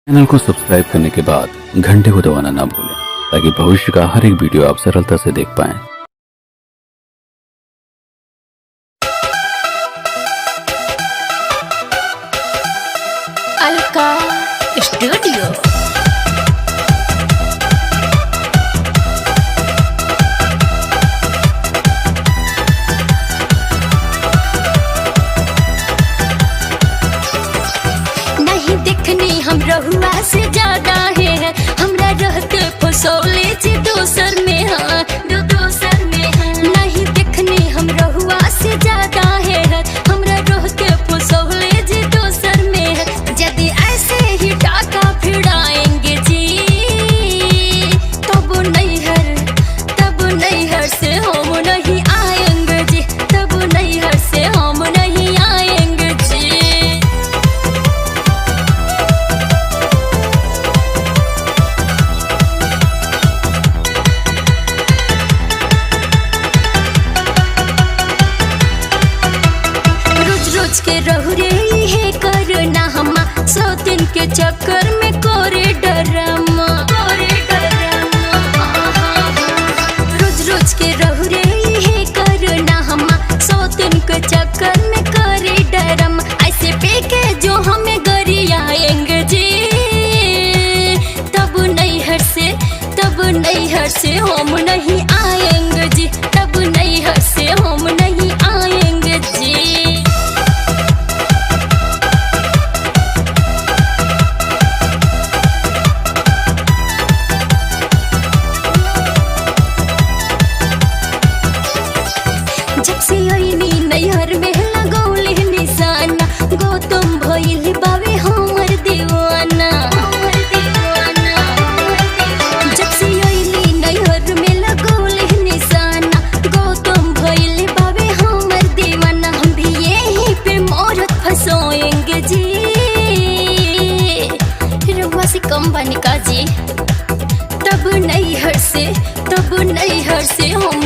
Channel को subscribe करने के बाद घंटे को दबाना ना भूलें ताकि भविष्य का हर एक वीडियो आप सरलता से देख पाएं। अलका स्टूडियो। नहीं देखनी हम रहुआ से ज्यादा है, हमरा रहते फसौले जी दोसर में है, दोसर में है। नहीं देखनी हम रहुआ से ज्यादा है, हमरा रहते फसौले जी दोसर में है। यदि ऐसे ही टाका भिड़ाएंगे जी तब नैहर से हम नहीं आएंगे जी, तब नैहर से हम नहीं आएंगे जी। रोज के रहु रे है करना हमा, 100 दिन के चक्कर में कोरे डरमा, रोज के रहु रे है करना हमा, 100 दिन के चक्कर में करे डरम। ऐसे पे के जो हमें गरियाएंगे जी तब नैहर से हम नहीं आएंगे जी, तब नैहर से हम नहीं आएंगे जी। जब से आईनी नैहर में लगौले निशाना, गौतम भइल बावे हमर दीवाना। जब से आईनी नैहर में लगौले निशाना, गौतम भइल बावे हमर दीवाना। हम भी यहीं पे मोरत फंसोएंगे जी, रहुआ से कम बनी का जी। तब नैहर से हम